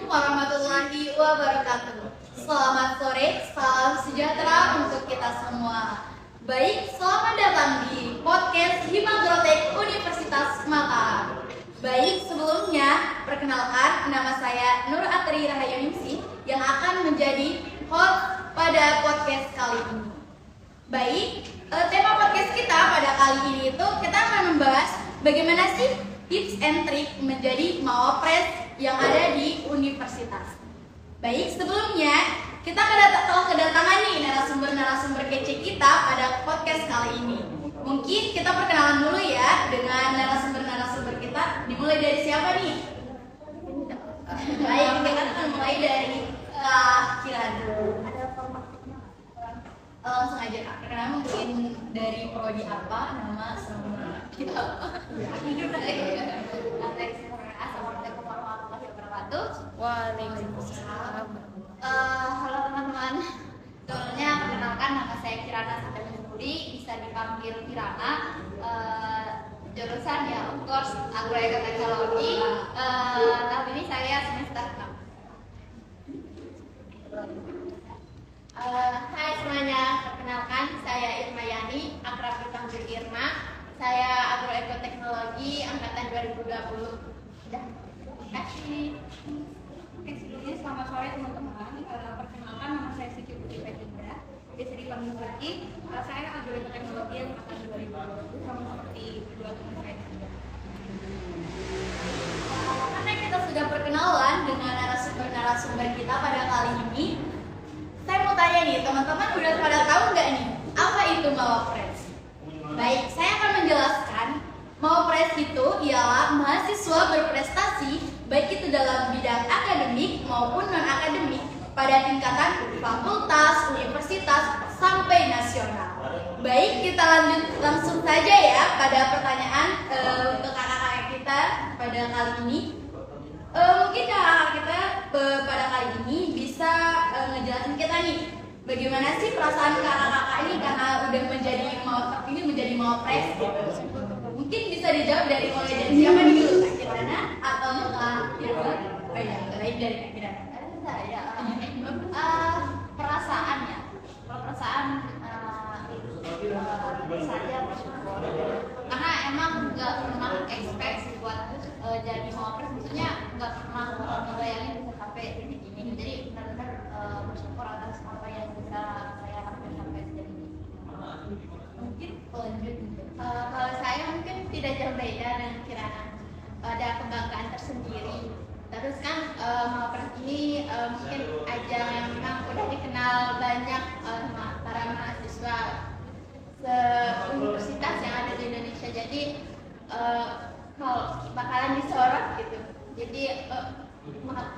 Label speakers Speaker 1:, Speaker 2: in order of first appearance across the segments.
Speaker 1: warahmatullahi wabarakatuh. Selamat sore, salam sejahtera untuk kita semua. Baik, selamat datang di podcast Himagrotek Universitas Mataram. Baik, sebelumnya perkenalkan nama saya Nur Atri Rahayuningsih yang akan menjadi host pada podcast kali ini. Baik, tema podcast kita pada kali ini itu kita akan membahas bagaimana sih tips and trik menjadi mawapres yang ada di universitas. Baik, sebelumnya kita kedatangan nih narasumber-narasumber kece kita pada podcast kali ini. Mungkin kita perkenalan dulu ya dengan narasumber-narasumber kita. Dimulai dari siapa nih? Baik, kita akan mulai dari Kak Kirana. Langsung aja Kak, perkenalan mungkin dari prodi apa, nama, sama kita. Assalamualaikum warahmatullahi wabarakatuh.
Speaker 2: Waalaikumsalam.
Speaker 1: Halo teman-teman. Sebelumnya perkenalkan nama saya Kirana Satamuri, bisa dipanggil Kirana. Jurusan ya of course agroekoteknologi. Tahun ini saya semester 6. Hai semuanya, perkenalkan saya Irma Yani, akrab dipanggil Irma. Saya agroekoteknologi angkatan 2020. Udah. Kasih.
Speaker 2: Oke, sebelumnya selamat sore teman-teman. Perkenalkan nama saya Siti Putri Petinda, biasa dipanggil Putri. Saya agroekoteknologi angkatan 2020, sama seperti kedua teman saya.
Speaker 1: Karena kita sudah perkenalan dengan narasumber kita pada kali ini, saya mau tanya nih, teman-teman udah pada tahu nggak nih apa itu mawapres? Baik, saya akan menjelaskan. Mawapres itu ialah mahasiswa berprestasi baik itu dalam bidang akademik maupun non-akademik pada tingkatan fakultas, universitas, sampai nasional. Baik, kita lanjut langsung saja ya pada pertanyaan untuk kakak-kakak kita pada kali ini. Mungkin kakak kita pada kali ini bisa ngejelasin kita nih bagaimana sih perasaan kakak-kakak ini karena udah menjadi mawapres gitu. Mungkin bisa dijawab dari mulai dari siapa nih dulu, Kak Kirana atau Kak Irma? Oh iya, baik dari Kak Kirana.
Speaker 3: Saya perasaan ya, kalau perasaan saja bersyukur karena emang nggak pernah expect buat jadi mawapres, maksudnya nggak pernah ngebayangin bisa sampai titik ini, jadi benar-benar bersyukur atas apa yang bisa saya lakukan sampai sejauh ini. Mungkin lanjut. Kalau saya mungkin tidak jauh beda dengan Kirana, ada kebanggaan tersendiri. Terus kan mawapres ini mungkin ajang yang memang udah dikenal banyak sama para mahasiswa se-universitas yang ada di Indonesia. Jadi kalau bakalan disorot gitu. Jadi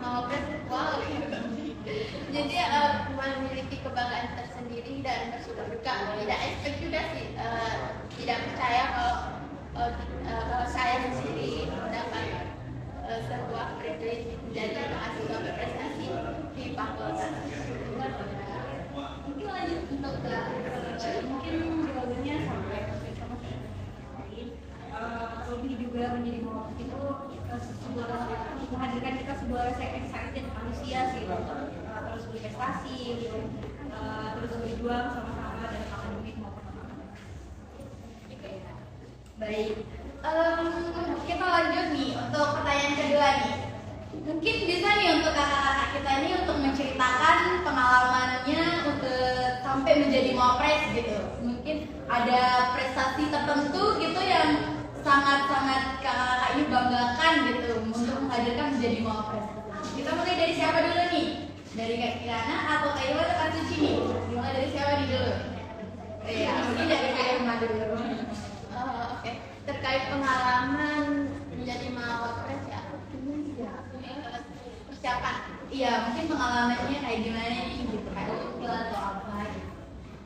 Speaker 3: mawapres wow. Jadi memiliki kebanggaan tersendiri dan bersyukur juga. Tidak expect juga sih, tidak percaya kalau saya sendiri mendapat sebuah privilege menjadi mahasiswa berprestasi di fakultas.
Speaker 2: Mungkin lanjut untuk mungkin jawabannya sampai sama lain. Lebih juga menjadi mawapres itu menghadirkan kita sebuah rasa excited manusia sih, terus berprestasi, terus berjuang sama-sama dan akademik maupun non-akademik.
Speaker 1: Baik, kita lanjut nih untuk pertanyaan kedua nih. Mungkin bisa nih untuk kakak-kakak kita ini untuk menceritakan pengalamannya untuk sampai menjadi mawapres gitu. Mungkin ada prestasi tertentu gitu yang sangat-sangat kakak-kakak ini banggakan gitu untuk menghadirkan menjadi mawapres. Kita mulai dari siapa dulu nih? Dari Kak Kirana atau Kak Iwa atau Kak Suci nih? Mulai dari siapa nih dulu? Iya, mungkin dari Kak Irma dulu.
Speaker 3: Oke. Terkait pengalaman menjadi mawapres ya, persiapan.
Speaker 1: Iya, mungkin pengalamannya kayak gimana nih gitu, kayak ukil atau apa gitu.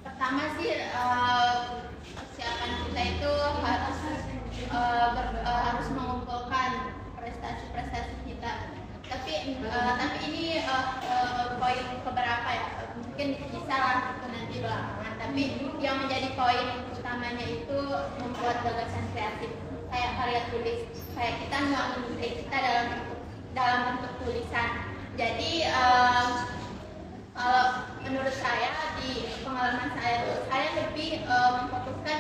Speaker 3: Pertama sih persiapan kita itu harus mengumpulkan prestasi-prestasi kita. Tapi ini poin keberapa ya? Mungkin bisa lah itu nanti belakangan. Tapi yang menjadi poin utamanya itu membuat gagasan kreatif, kayak karya tulis, kayak kita membangun ide kita dalam bentuk tulisan.
Speaker 1: Jadi kalau menurut saya di pengalaman saya tuh saya lebih memfokuskan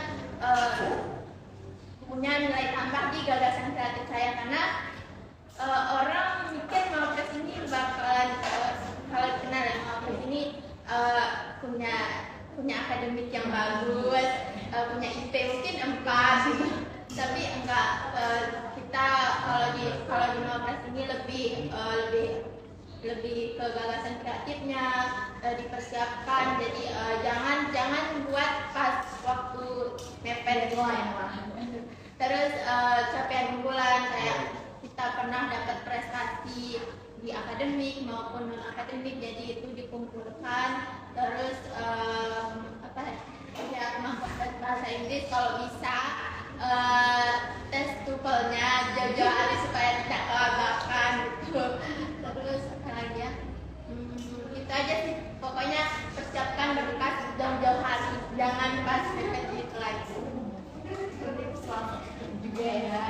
Speaker 1: punya nilai tambah di gagasan kreatif saya karena orang mikir Mawapres ini bakalan kalau kenal ya Mawapres ini punya akademik yang bagus, punya IP mungkin 4 gitu. Tapi enggak, kita kalau di Mawapres ini lebih ke gagasan kreatifnya dipersiapkan. Jadi jangan buat pas waktu mepet doang. Terus capaian unggulan kayak kita pernah dapat prestasi di akademik maupun non akademik, jadi itu dikumpulkan. Terus ya kemampuan bahasa Inggris kalau bisa tes TOEFL-nya jauh-jauh hari supaya tidak kelabakan gitu. Terus apa lagi ya? Itu aja sih. Pokoknya persiapkan berkas jauh-jauh hari, jangan pas mepet gitu lagi. Juga ya.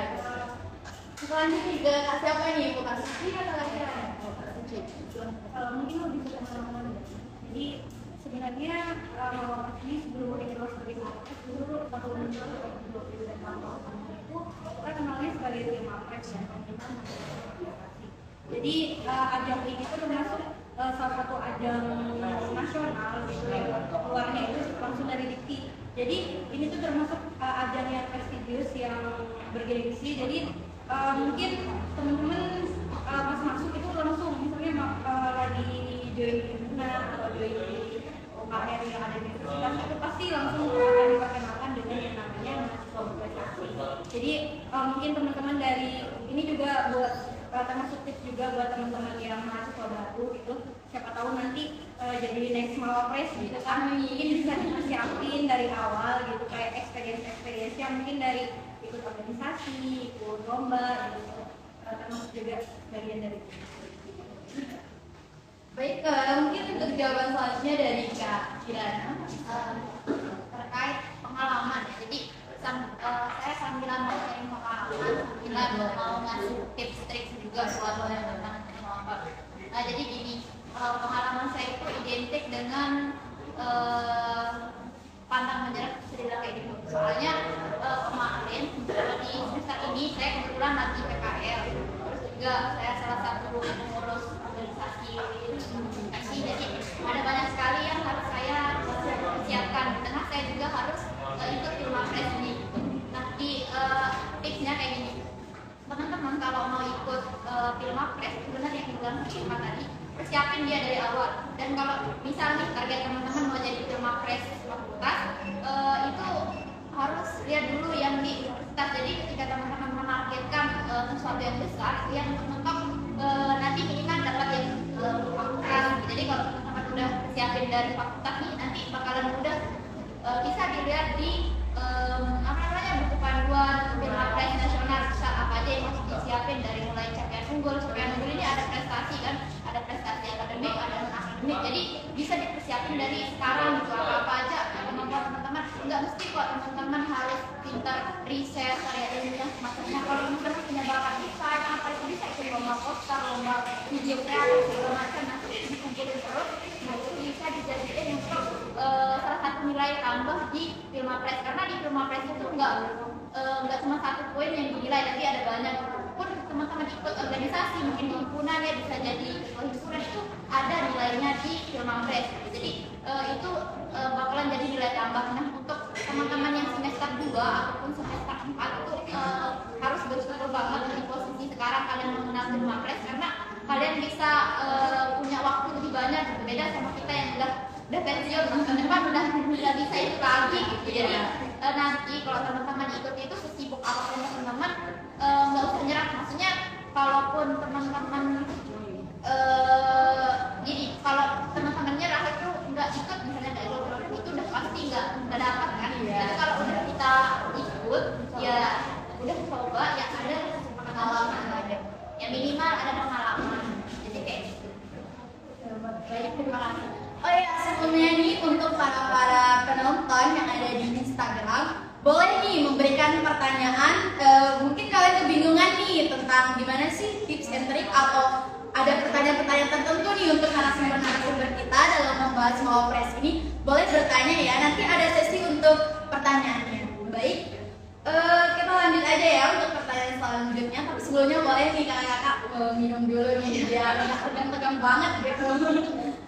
Speaker 1: Selanjutnya ke Kak siapa nih? Bu Kak Suci atau Kak Kira?
Speaker 2: Mungkin lebih ke teman-teman. Jadi sebenarnya ini sebelum kita sebagai Mawapres dulu tahun 2020 dan tahun itu kita kenalnya sebagai tim Mawapres ya, teman-teman. Jadi ajang ini itu termasuk salah satu ajang nasional gitu yang keluarnya itu langsung dari Dikti. Jadi ini tuh termasuk ajang yang prestigius yang bergengsi. Jadi mungkin teman-teman pas masuk itu langsung misalnya lagi join di Buna atau join di OKR yang ada di universitas itu pasti langsung akan diperkenalkan dengan yang namanya mahasiswa berprestasi. Jadi mungkin teman-teman dari ini juga buat termasuk tips juga buat teman-teman yang mahasiswa baru gitu, siapa tahu nanti jadi next Mawapres gitu kan, mungkin bisa dipersiapin dari awal gitu, kayak experience yang mungkin dari ikut organisasi, ikut lomba gitu, termasuk juga bagian dari itu.
Speaker 1: Baik, mungkin untuk jawaban selanjutnya dari Kak Kirana
Speaker 3: terkait pengalaman ya. Jadi saya sambilan mau sharing pengalaman, sambilan mau ngasih tips trik juga buat teman-teman yang mau apa. Nah, jadi gini, pengalaman saya itu identik dengan pantang menyerah, bisa dibilang kayak gitu. Soalnya kemarin di semester ini saya kebetulan lagi PKL, terus juga saya salah satu pengurus organisasi komunikasi. Jadi ada banyak sekali yang harus saya persiapkan. Di tengah saya juga harus ikut Pilmapres ini. Nah, di tipsnya kayak gini, teman-teman kalau mau ikut Pilmapres, benar yang dibilang Pak tadi, persiapin dia dari awal. Dan kalau misalnya target teman-teman mau jadi Pilmapres fakultas, itu harus lihat dulu yang di universitas. Jadi ketika teman-teman menargetkan sesuatu yang besar, yang mentok nanti minimal dapat yang fakultas. Jadi kalau teman-teman udah siapin dari fakultas nih, nanti bakalan mudah bisa dilihat di buku panduan Pilmapres nasional, apa aja yang harus disiapin dari mulai capaian unggul. Capaian unggul ini ada prestasi kan, ada prestasi akademik, ada non akademik. Jadi bisa dipersiapin dari sekarang gitu, apa aja kemampuan teman-teman. Nggak mesti kok teman-teman harus pintar riset, karya ilmiah semacamnya. Kalau teman-teman punya bakat desain, apa itu bisa ikut lomba poster, lomba video kreatif segala macam, nanti dikumpulin terus. Nah, itu bisa dijadikan untuk salah satu nilai tambah di Pilmapres, karena di Pilmapres itu nggak cuma satu poin yang dinilai, tapi ada banyak. Pun teman-teman ikut organisasi, mungkin di himpunan ya bisa jadi himpunan, itu ada nilainya di Pilmapres. Jadi itu bakalan jadi nilai tambah. Nah, untuk teman-teman yang semester 2 ataupun semester 4 itu harus bersyukur banget di posisi sekarang kalian mengenal Pilmapres, karena kalian bisa punya waktu lebih banyak, berbeda sama kita yang udah pensiun, tahun depan udah bisa itu lagi gitu. Jadi nanti kalau teman-teman ikut itu sesibuk apapun teman-teman, nggak usah nyerah. Maksudnya kalaupun teman-teman gini, kalau teman-teman nyerah itu nggak ikut, misalnya nggak ikut itu udah pasti nggak dapat kan. Jadi kalau udah kita ikut ya udah coba, ya ada pengalaman, ya minimal ada pengalaman. Jadi kayak gitu. Baik, terima kasih.
Speaker 1: Oh ya, sebelumnya nih untuk para penonton yang ada di Instagram, boleh nih memberikan pertanyaan. Mungkin kalian kebingungan nih tentang gimana sih tips and trick, atau ada pertanyaan-pertanyaan nih untuk narasumber kita dalam membahas Mawapres ini boleh bertanya ya. Nanti ada sesi untuk pertanyaannya. Baik, kita lanjut aja ya untuk pertanyaan selanjutnya. Tapi sebelumnya boleh nih kakak-kakak minum dulu nih biar nggak tegang-tegang banget gitu.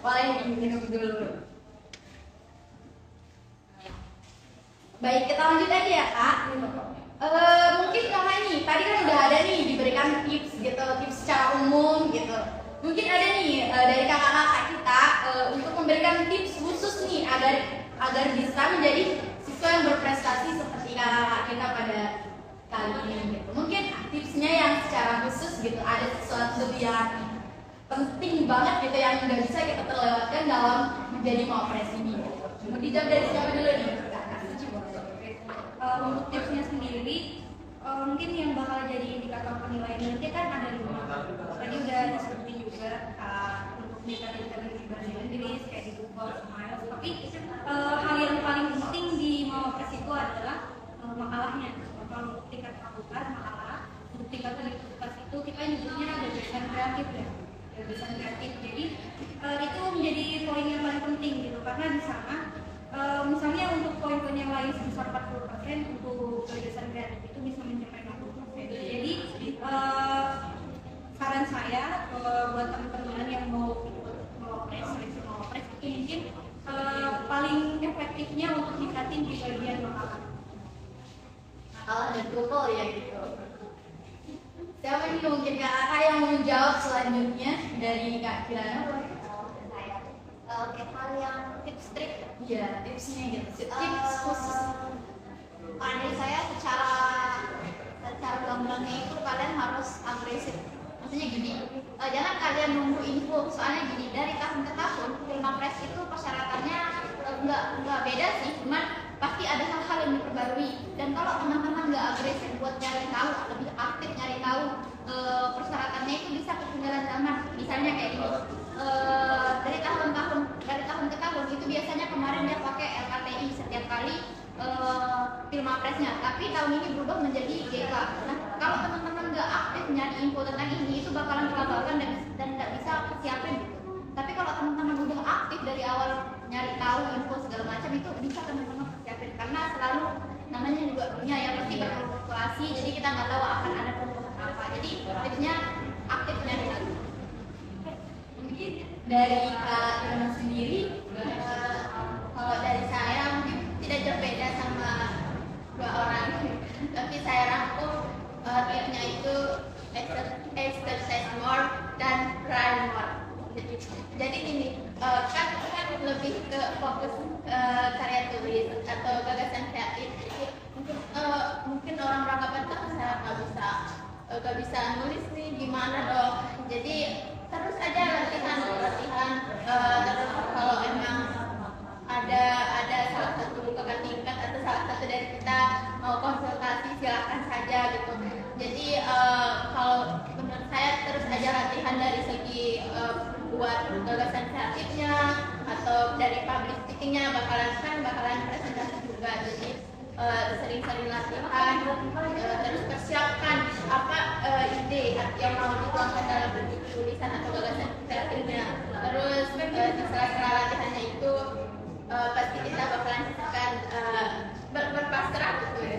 Speaker 1: Boleh nih minum dulu. Baik, kita lanjut aja ya kak. Mungkin kakak nih tadi kan udah ada nih diberikan tips gitu, tips secara umum gitu. Mungkin ada nih dari kakak-kakak kita untuk memberikan tips khusus nih agar bisa menjadi siswa yang berprestasi seperti kakak kita pada kali ini gitu. Mungkin tipsnya yang secara khusus gitu, ada sesuatu yang penting banget gitu yang nggak bisa kita terlewatkan dalam menjadi Mawapres ini. Mau dijawab dari siapa dulu nih?
Speaker 2: Untuk tipsnya sendiri, mungkin yang bakal jadi indikator penilaian nanti kan ada 5. Tadi udah disebutin juga untuk indikator bahasa Inggris kayak di Google, Smiles. Tapi hal yang paling penting di Mawapres itu adalah makalahnya. Kalau tingkat fakultas makalah, untuk tingkat universitas itu kita nyebutnya gagasan kreatif ya. Gagasan kreatif. Jadi itu menjadi poin yang paling penting gitu, karena di sana misalnya untuk poin-poin yang lain sebesar 40%, untuk gagasan kreatif itu bisa mencapai 60%. Jadi saran saya buat teman-teman yang mau seleksi Mawapres itu mungkin paling efektifnya untuk dikatin di bagian makalah.
Speaker 1: Makalah dan tutul ya gitu. Siapa nih mungkin kakak yang mau menjawab selanjutnya dari Kak Kirana?
Speaker 3: Oke, hal yang tips trik.
Speaker 1: Iya, tipsnya gitu. Tips khusus.
Speaker 3: Dari saya secara gamblang itu kalian harus agresif. Maksudnya gini, jangan kalian nunggu info. Soalnya gini, dari tahun ke tahun Mawapres itu persyaratannya nggak beda sih, cuman pasti ada hal-hal yang diperbarui. Dan kalau teman-teman nggak agresif buat nyari tahu, lebih aktif nyari tahu, persyaratannya itu bisa ketinggalan zaman. Misalnya kayak gini, dari tahun ke tahun itu biasanya kemarin dia pakai LKTI setiap kali Mawapresnya, tapi tahun ini berubah menjadi GK. Nah, kalau teman-teman nggak aktif nyari info tentang ini, itu bakalan kelabautan dan nggak bisa siapin gitu. Tapi kalau teman-teman udah aktif dari awal nyari tahu info segala macam, itu bisa teman-teman persiapin, karena selalu namanya juga dunia ya pasti berfluktuasi, jadi kita nggak tahu akan ada perubahan apa. Jadi tipsnya aktif nyari tahu.
Speaker 1: Mungkin dari Kak Irma sendiri,
Speaker 3: Kalau dari saya mungkin tidak jauh beda sama dua orang, tapi saya rangkum tipsnya itu exercise more dan run more. Jadi ini kan lebih ke fokus karya tulis atau gagasan kreatif. Mungkin orang-orang apa tuh saya nggak bisa nulis nih, gimana dong? Jadi terus aja latihan. Terus kalau emang ada salah satu kakak tingkat atau salah satu dari kita mau konsultasi, silakan saja gitu. Jadi kalau menurut saya terus aja latihan dari segi buat gagasan kreatifnya atau dari public speakingnya, bakalan presentasi juga. Jadi sering-sering latihan, terus persiapkan apa ide yang mau dituangkan dalam bentuk tulisan atau gagasan kreatifnya. Terus di sela-sela latihannya itu pasti kita bakalan akan berpasrah gitu ya.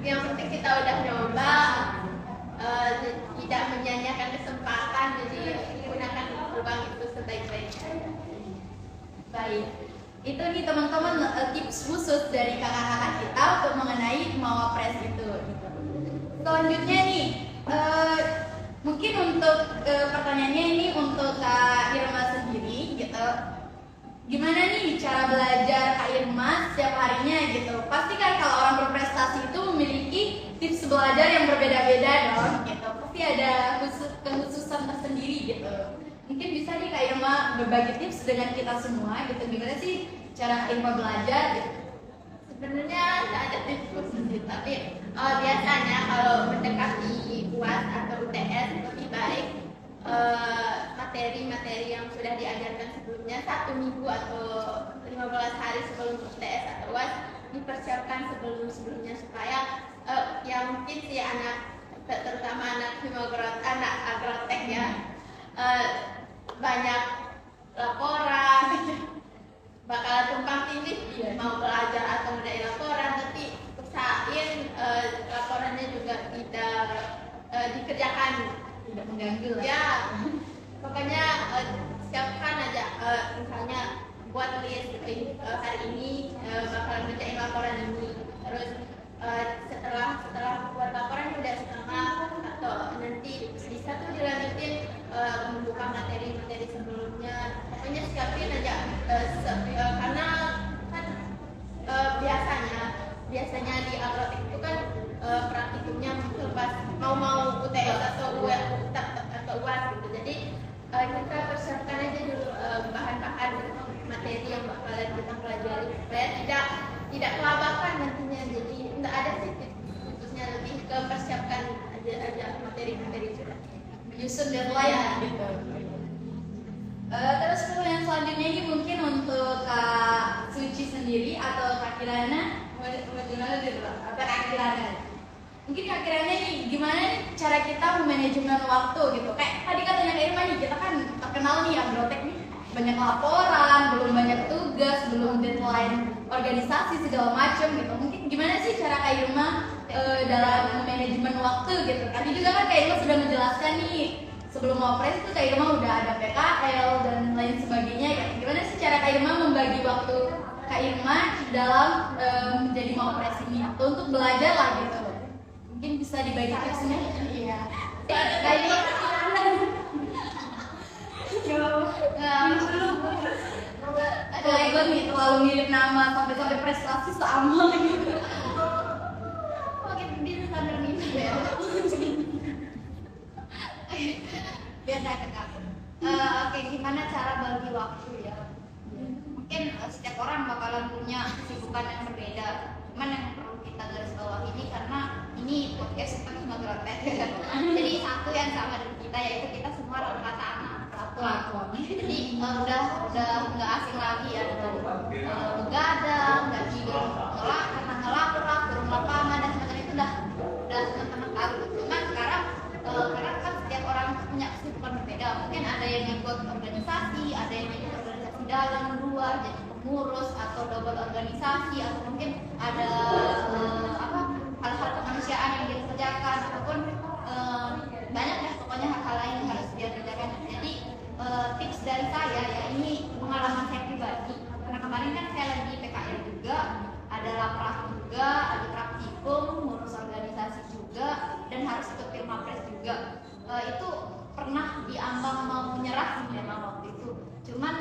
Speaker 3: Yang penting kita udah nyoba, tidak menyanyiakan kesempatan, jadi gunakan peluang itu sebaik-baiknya.
Speaker 1: baik. Itu nih teman-teman tips khusus dari kakak-kakak kita untuk mengenai Mawapres itu. Selanjutnya nih, mungkin untuk pertanyaannya ini untuk Kak Irma sendiri gitu. Gimana nih cara belajar Kak Irma setiap harinya gitu? Pasti kan kalau orang berprestasi itu memiliki tips belajar yang berbeda-beda dong gitu. Pasti ada kekhususan tersendiri gitu. Mungkin bisa nih Kak Irma berbagi tips dengan kita semua gitu. Gimana sih cara Kak Irma belajar gitu?
Speaker 3: Sebenarnya tidak ada tips khusus sih, tapi biasanya kalau mendekati UAS atau UTS lebih baik materi-materi yang sudah diajarkan sebelumnya 1 minggu atau 15 hari sebelum UTS atau UAS dipersiapkan sebelumnya supaya yang mungkin si anak, terutama anak agrotek ya,
Speaker 1: mengganggu lah.
Speaker 3: Ya, pokoknya siapkan aja misalnya buat list hari ini bakalan ngerjain laporan ini, terus setelah buat laporan udah setengah atau nanti bisa tuh dilanjutin membuka materi-materi sebelumnya. Pokoknya siapin aja karena kan biasanya di agrotek itu kan praktikumnya muncul pas mau UTS atau UAS gitu. Jadi kita persiapkan aja dulu bahan-bahan materi yang bakalan kita pelajari supaya tidak kelabakan nantinya. Jadi tidak ada sih khususnya, lebih ke persiapkan aja materi-materi sudah
Speaker 1: Menyusun deadline gitu. Terus pertanyaan selanjutnya ini mungkin untuk Kak Suci sendiri atau Kak Kirana. Gimana dulu? Apa Kak Kirana? Mungkin Kak Kirana nih, gimana nih cara kita memanajemen waktu gitu? Kayak tadi katanya Kak Irma nih, kita kan terkenal nih agrotek nih, banyak laporan, belum banyak tugas, belum deadline organisasi segala macam gitu. Mungkin gimana sih cara Kak Irma dalam manajemen waktu gitu? Tadi juga kan Kak Irma sudah menjelaskan nih, sebelum Wapres itu Kak Irma udah ada PKL dan lain sebagainya ya. Gimana sih cara Kak Irma membagi waktu Kak Irma dalam menjadi Wapres ini atau untuk belajar lah gitu? Mungkin bisa dibagi tipsnya? Iya. Kak Irma Kak Irma nih terlalu mirip nama sampai prestasi sama gitu.
Speaker 3: makin gede sambil minum ya. Biar saya tegak. Oke, gimana cara bagi waktu ya? Mungkin setiap orang bakalan punya kesibukan yang berbeda. Cuman yang perlu kita garis bawah ini karena ini podcast kita cuma agrotek. Jadi satu yang sama dengan kita yaitu kita semua rata-rata anak lakon. Jadi udah nggak asing lagi ya dengan begadang, nggak tidur karena ngelapor, turun lapangan dan semacam itu udah teman-teman tahu. Cuman sekarang karena kan setiap orang punya kesibukan berbeda, mungkin ada yang ikut organisasi, ada yang ikut organisasi dalam luar jadi pengurus atau double organisasi, atau mungkin ada hal-hal kemanusiaan yang dia kerjakan ataupun banyak ya pokoknya hal-hal lain yang harus dia kerjakan. Jadi tips dari saya ya, ini pengalaman saya pribadi karena kemarin kan saya lagi PKL juga, ada laprah juga, ada praktikum, ngurus organisasi juga, dan harus ikut Pilmapres juga. Itu pernah diambang mau menyerah sih memang waktu itu. Cuman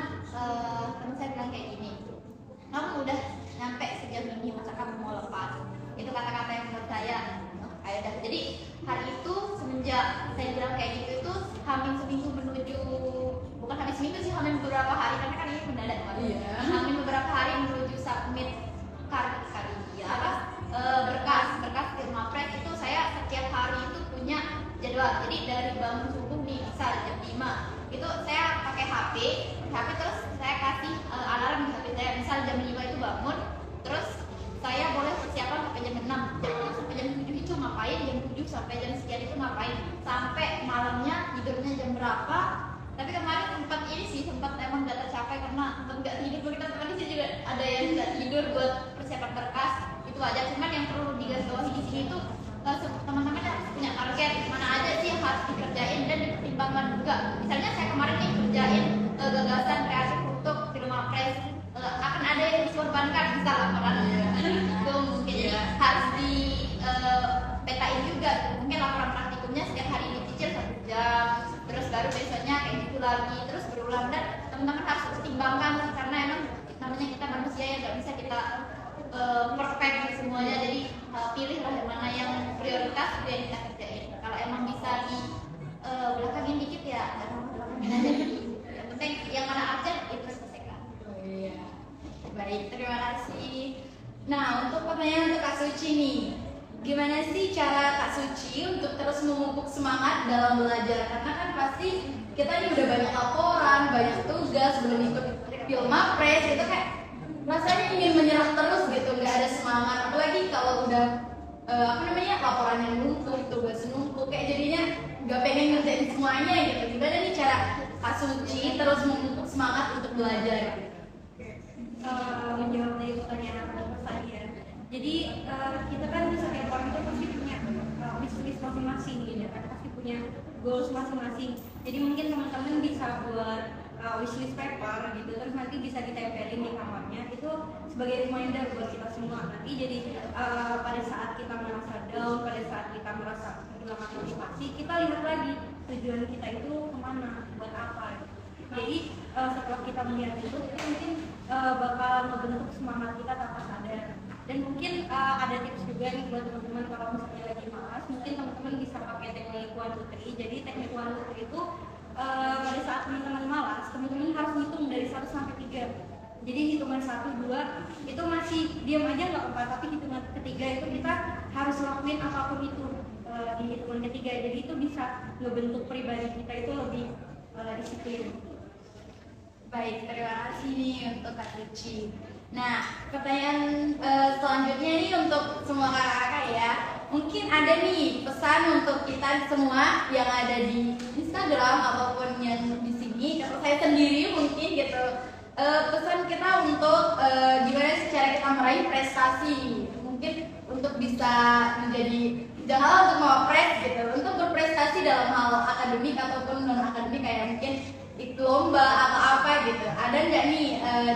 Speaker 3: teman saya bilang kayak gini, kamu udah nyampe sejauh ini, masa kamu mau lepas? Itu kata-kata yang menurut saya kayak. Jadi hari itu semenjak saya bilang kayak gitu itu hamin seminggu menuju, bukan hamin seminggu sih, hamin beberapa hari karena kan ini mendadak banget.
Speaker 1: Iya.
Speaker 3: Hamin beberapa hari menuju submit berkas Pilmapres itu saya setiap hari itu punya jadwal. Jadi dari bangun subuh nih misal jam 5 itu saya pakai HP terus saya kasih alarm di HP saya, misal jam 5 itu bangun, terus saya boleh persiapan sampai jam 6, jam 6 sampai jam 7 itu ngapain, jam 7 sampai jam sekian itu ngapain, sampai malamnya tidurnya jam berapa. Tapi kemarin sempat emang nggak tercapai karena nggak tidur. Kita teman di sini juga ada yang nggak tidur buat persiapan berkas, itu aja. Cuman yang perlu digarisbawahi di sini itu teman-teman harus punya target mana aja sih yang harus dikerjain dan dipertimbangkan juga. Misalnya saya kemarin nih kerjain gagasan kreatif untuk Pilmapres, akan ada yang dikorbankan misal laporan itu mungkin jadi harus di petain juga. Mungkin laporan praktikumnya setiap hari dicicil 1 jam, terus baru besoknya kayak gitu lagi, terus berulang. Dan teman-teman harus pertimbangkan karena emang namanya kita manusia yang nggak bisa kita perfect semuanya. Jadi pilihlah yang mana yang prioritas itu yang kita kerjain. Kalau emang bisa di belakangin dikit ya belakangin aja dikit. Yang penting yang mana urgent itu selesaikan.
Speaker 1: Oh iya. Baik, terima kasih. Nah, untuk pertanyaan untuk Kak Suci nih, gimana sih cara Kak Suci untuk terus memupuk semangat dalam belajar? Karena kan pasti kita nih udah banyak laporan, banyak tugas, belum ikut Pilmapres, itu kayak rasanya ingin menyerah terus gitu, nggak ada semangat. Apalagi kalau udah laporan yang numpuk, tugas numpuk, kayak jadinya nggak pengen ngerjain semuanya gitu. Gimana nih cara Kak Suci terus memupuk semangat untuk belajar?
Speaker 2: Menjawab dari pertanyaan tadi ya. Jadi kita kan setiap orang itu pasti punya wish list masing-masing gitu, kan pasti punya goals masing-masing. Jadi mungkin teman-teman bisa buat wishlist paper gitu, terus nanti bisa ditempelin di kamarnya, itu sebagai reminder buat kita semua. Nanti jadi pada saat kita merasa down, pada saat kita merasa kehilangan motivasi, kita lihat lagi tujuan kita itu kemana, buat apa. Jadi setelah kita melihat itu mungkin bakal ngebentuk semangat kita tanpa sadar. Dan mungkin ada tips juga nih buat teman-teman kalau misalnya lagi malas, mungkin teman-teman bisa pakai teknik 1, 2, 3. Jadi teknik 1, 2, 3 itu pada saat teman-teman malas, teman-teman harus hitung dari 1 sampai 3. Jadi hitungan 1, 2 itu masih diam aja nggak apa-apa, tapi hitungan ketiga itu kita harus lakuin apapun itu di hitungan ketiga. Jadi itu bisa ngebentuk pribadi kita itu lebih disiplin.
Speaker 1: Baik, terima kasih nih untuk Kak Suci. Nah, pertanyaan selanjutnya nih untuk semua kakak-kakak ya. Mungkin ada nih pesan untuk kita semua yang ada di Instagram ataupun yang di sini. Kalau saya sendiri mungkin gitu, pesan kita untuk gimana sih cara kita meraih prestasi. Mungkin untuk bisa menjadi janganlah untuk mewapres gitu, untuk berprestasi dalam hal akademik ataupun non akademik kayak mungkin ikut lomba atau apa gitu. Ada nggak nih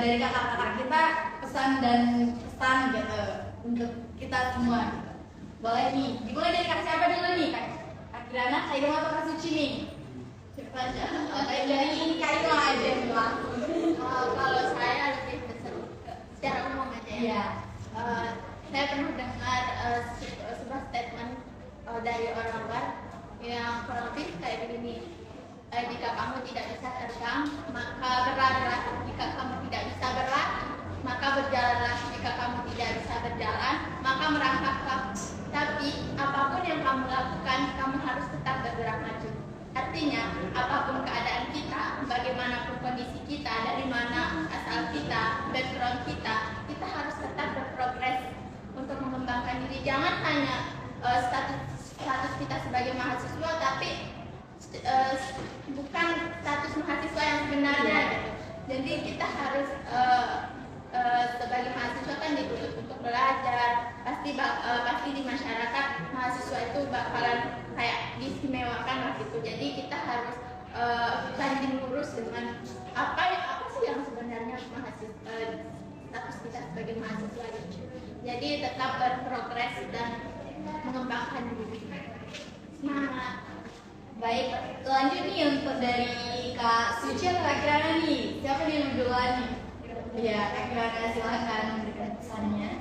Speaker 1: dari kakak-kakak kita pesan dan pesan gitu untuk kita semua gitu. Boleh nih, dimulai dari kak siapa dulu nih? Kak Kirana, Kak Irma atau Kak Suci nih? Siapa aja? Dari ini Kak Irma aja langsung.
Speaker 3: Kalau saya lebih pesan secara umum aja ya.
Speaker 1: Iya.
Speaker 3: Saya pernah dengar sebuah statement dari orang luar yang kurang lebih kayak begini. Jika kamu tidak bisa terbang, maka berlarilah. Jika kamu tidak bisa berlari, maka berjalanlah. Jika kamu tidak bisa berjalan, maka merangkaklah. Tapi apapun yang kamu lakukan, kamu harus tetap bergerak maju. Artinya, apapun keadaan kita, bagaimanapun kondisi kita, dari mana asal kita, background kita harus tetap berprogres untuk mengembangkan diri. Jangan hanya status kita sebagai mahasiswa, tapi bukan status mahasiswa yang sebenarnya gitu. Jadi kita harus sebagai mahasiswa kan dituntut untuk belajar. Pasti di masyarakat mahasiswa itu bakalan kayak diistimewakan lah gitu. Jadi kita harus banding lurus dengan apa sih yang sebenarnya mahasiswa, status kita sebagai mahasiswa gitu. Jadi tetap berprogres dan mengembangkan diri. Semangat.
Speaker 1: Baik, lanjut nih untuk dari Kak Suci atau Kak Kirana nih. Siapa nih yang duluan nih? Iya, Kak Kirana silahkan memberikan pesannya.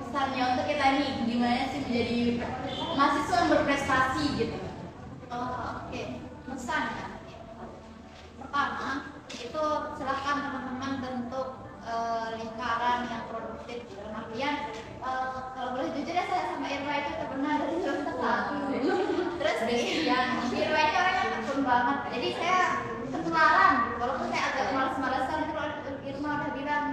Speaker 1: Pesannya untuk kita nih, gimana sih menjadi mahasiswa yang berprestasi gitu?
Speaker 3: Oke. Pesan ya. Pertama, itu silahkan teman-teman bentuk lingkaran yang produktif. Dalam artian, kalau boleh jujur ya, saya sama Irma itu pernah dari semester 1. Terus yang Irma ini orangnya tekun banget. Jadi saya ketularan, walaupun saya agak malas-malasan, kalau Irma udah bilang,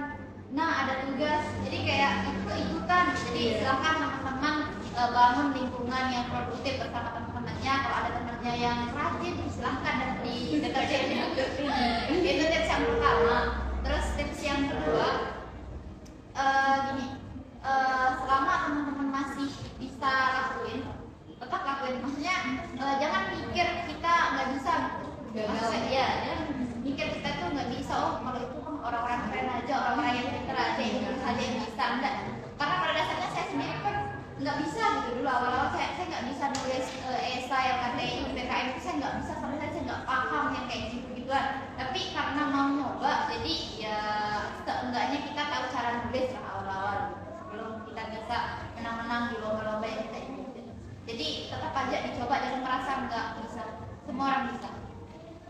Speaker 3: nah ada tugas, jadi kayak ikut-ikutan. Jadi silahkan teman-teman bangun lingkungan yang produktif bersama teman-temannya. Kalau ada temannya yang rajin, silahkan di deketin. Itu tips yang pertama. Terus tips yang kedua, gini, selama teman-teman masih bisa lakuin, tetap lakuin. Maksudnya jangan mikir kita nggak bisa. Maksudnya jangan mikir kita tuh nggak bisa. Oh kalau itu kan orang-orang keren aja, orang-orang yang pintar aja, yang saja yang bisa. Enggak. Karena pada dasarnya saya sendiri kan nggak bisa gitu dulu awal-awal saya nggak bisa nulis esai yang KTI, PKM itu saya nggak bisa, sampai saya nggak paham yang kayak gitu-gituan. Tapi karena mau nyoba, jadi ya seenggaknya kita tahu cara nulis lah awal-awal sebelum kita bisa menang-menang di lomba-lomba yang kita ikutin. Jadi tetap aja dicoba, jangan merasa nggak bisa. Semua orang bisa.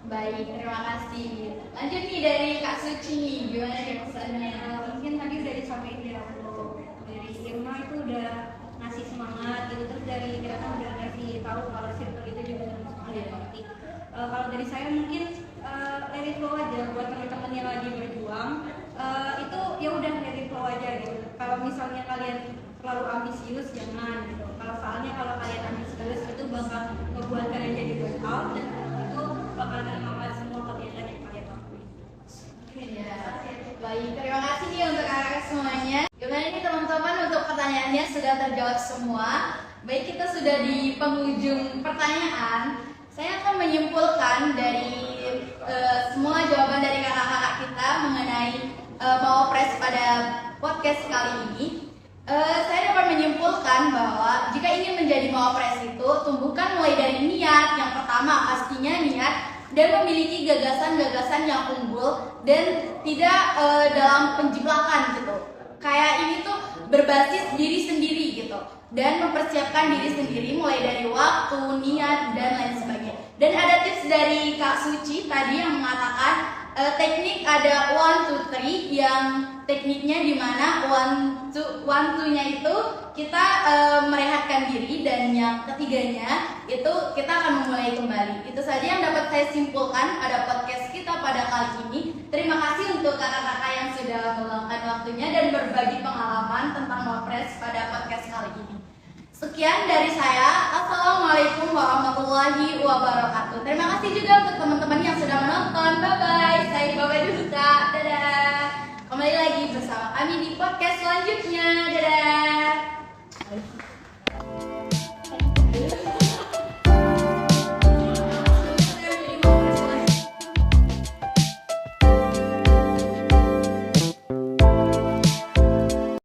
Speaker 1: Baik, terima kasih. Lanjut nih dari Kak Suci nih, gimana nih pesannya?
Speaker 2: Mungkin tadi udah disampaikan dari Irma itu udah ngasih semangat gitu, terus dari Kirana udah ngasih tahu kalau circle itu juga semangat yang penting. Kalau dari saya mungkin let it flow aja buat teman-teman yang lagi berjuang. Itu ya udah let it flow aja gitu. Kalau misalnya kalian terlalu ambisius jangan gitu. Kalau kalian ambisius itu bakal membuat kalian jadi burn out, dan itu bakal menghambat semua kegiatan yang kalian lakuin.
Speaker 1: Ya, baik, terima kasih nih untuk kakak semuanya. Gimana nih teman-teman, untuk pertanyaannya sudah terjawab semua. Baik, kita sudah di penghujung pertanyaan. Saya akan menyimpulkan dari semua jawaban dari kakak-kakak kita mengenai Mawapres pada podcast kali ini. Saya dapat menyimpulkan bahwa jika ingin menjadi Mawapres itu tumbuhkan mulai dari niat. Yang pertama pastinya niat dan memiliki gagasan-gagasan yang unggul dan tidak dalam penjiplakan gitu. Kayak ini tuh berbasis diri sendiri gitu dan mempersiapkan diri sendiri mulai dari waktu, niat dan lain sebagainya. Dan ada tips dari Kak Suci tadi yang mengatakan teknik ada 1, 2, 3 yang tekniknya di mana 1, 2-nya itu kita merehatkan diri dan yang ketiganya itu kita akan memulai kembali. Itu saja yang dapat saya simpulkan pada podcast kita pada kali ini. Terima kasih untuk kakak-kakak yang sudah meluangkan waktunya dan berbagi pengalaman tentang Mawapres pada podcast kali ini. Sekian dari saya. Assalamualaikum warahmatullahi wabarakatuh. Terima kasih juga untuk teman-teman yang sudah menonton. Bye-bye. Saya bye-bye dulu, Kak. Dadah. Kembali lagi bersama kami di podcast selanjutnya. Dadah.